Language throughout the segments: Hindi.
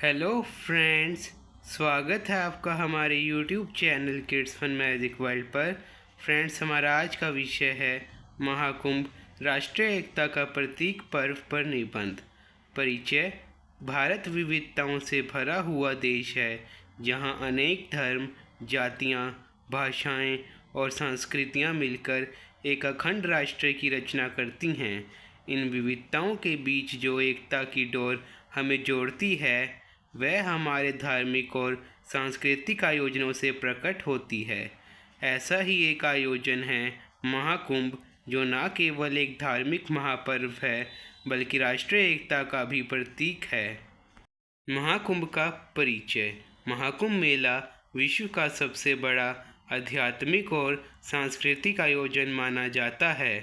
हेलो फ्रेंड्स, स्वागत है आपका हमारे YouTube channel kids fun magic world पर। फ्रेंड्स, हमारा आज का विषय है महाकुंभ, राष्ट्रीय एकता का प्रतीक पर्व पर निबंध। परिचय। भारत विविधताओं से भरा हुआ देश है, जहां अनेक धर्म, जातियां, भाषाएं और संस्कृतियां मिलकर एक अखंड राष्ट्र की रचना करती हैं। इन विविधताओं के बीच जो एकता की डोर हमें जोड़ती है, वह हमारे धार्मिक और सांस्कृतिक आयोजनों से प्रकट होती है। ऐसा ही एक आयोजन है महाकुंभ, जो न केवल एक धार्मिक महापर्व है बल्कि राष्ट्रीय एकता का भी प्रतीक है। महाकुंभ का परिचय। महाकुंभ मेला विश्व का सबसे बड़ा आध्यात्मिक और सांस्कृतिक आयोजन माना जाता है।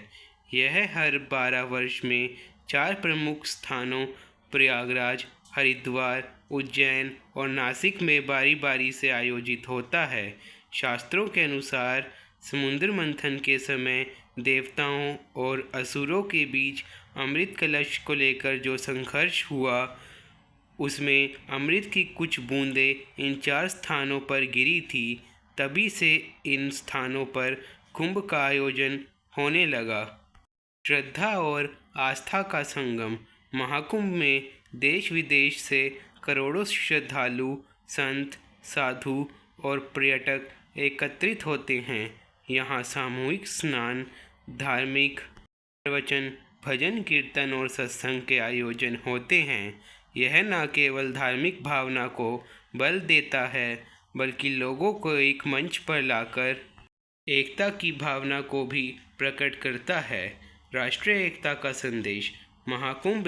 यह हर 12 वर्ष में 4 प्रमुख स्थानों प्रयागराज, हरिद्वार, उज्जैन और नासिक में बारी बारी से आयोजित होता है। शास्त्रों के अनुसार समुद्र मंथन के समय देवताओं और असुरों के बीच अमृत कलश को लेकर जो संघर्ष हुआ, उसमें अमृत की कुछ बूंदें इन 4 स्थानों पर गिरी थी। तभी से इन स्थानों पर कुंभ का आयोजन होने लगा। श्रद्धा और आस्था का संगम। महाकुंभ में देश विदेश से करोड़ों श्रद्धालु, संत, साधु और पर्यटक एकत्रित होते हैं। यहाँ सामूहिक स्नान, धार्मिक प्रवचन, भजन कीर्तन और सत्संग के आयोजन होते हैं। यह न केवल धार्मिक भावना को बल देता है बल्कि लोगों को एक मंच पर लाकर एकता की भावना को भी प्रकट करता है। राष्ट्रीय एकता का संदेश। महाकुंभ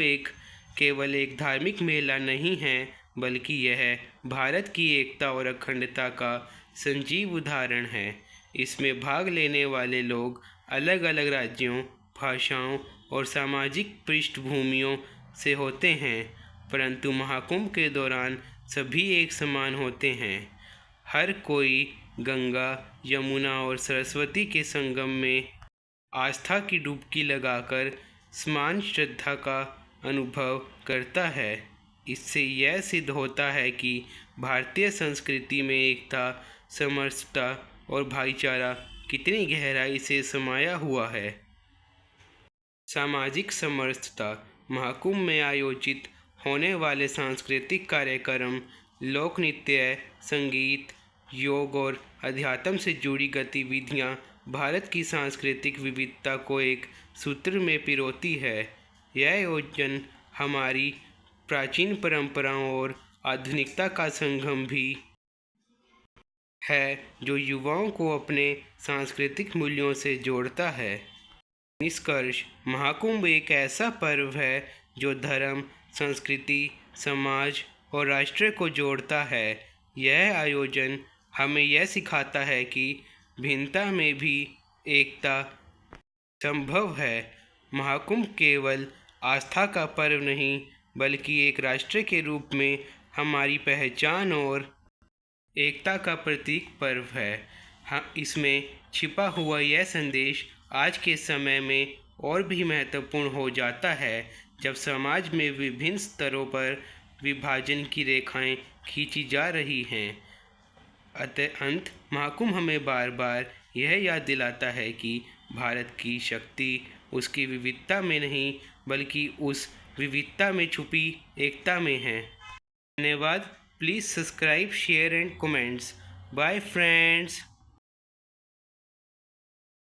केवल एक धार्मिक मेला नहीं है, बल्कि यह भारत की एकता और अखंडता का सजीव उदाहरण है। इसमें भाग लेने वाले लोग अलग अलग राज्यों, भाषाओं और सामाजिक पृष्ठभूमियों से होते हैं, परंतु महाकुंभ के दौरान सभी एक समान होते हैं। हर कोई गंगा, यमुना और सरस्वती के संगम में आस्था की डुबकी लगाकर समान श्रद्धा का अनुभव करता है। इससे यह सिद्ध होता है कि भारतीय संस्कृति में एकता, समरसता और भाईचारा कितनी गहराई से समाया हुआ है। सामाजिक समरसता। महाकुंभ में आयोजित होने वाले सांस्कृतिक कार्यक्रम, लोक नृत्य, संगीत, योग और अध्यात्म से जुड़ी गतिविधियां भारत की सांस्कृतिक विविधता को एक सूत्र में पिरोती है। यह आयोजन हमारी प्राचीन परंपराओं और आधुनिकता का संगम भी है, जो युवाओं को अपने सांस्कृतिक मूल्यों से जोड़ता है। निष्कर्ष। महाकुंभ एक ऐसा पर्व है जो धर्म, संस्कृति, समाज और राष्ट्र को जोड़ता है। यह आयोजन हमें यह सिखाता है कि भिन्नता में भी एकता संभव है। महाकुंभ केवल आस्था का पर्व नहीं, बल्कि एक राष्ट्र के रूप में हमारी पहचान और एकता का प्रतीक पर्व है। हाँ, इसमें छिपा हुआ यह संदेश आज के समय में और भी महत्वपूर्ण हो जाता है, जब समाज में विभिन्न स्तरों पर विभाजन की रेखाएं खींची जा रही हैं। अंत महाकुंभ हमें बार बार यह याद दिलाता है कि भारत की शक्ति उसकी विविधता में नहीं, बल्कि उस विविधता में छुपी एकता में है। धन्यवाद। Please subscribe, share and comments. Bye friends.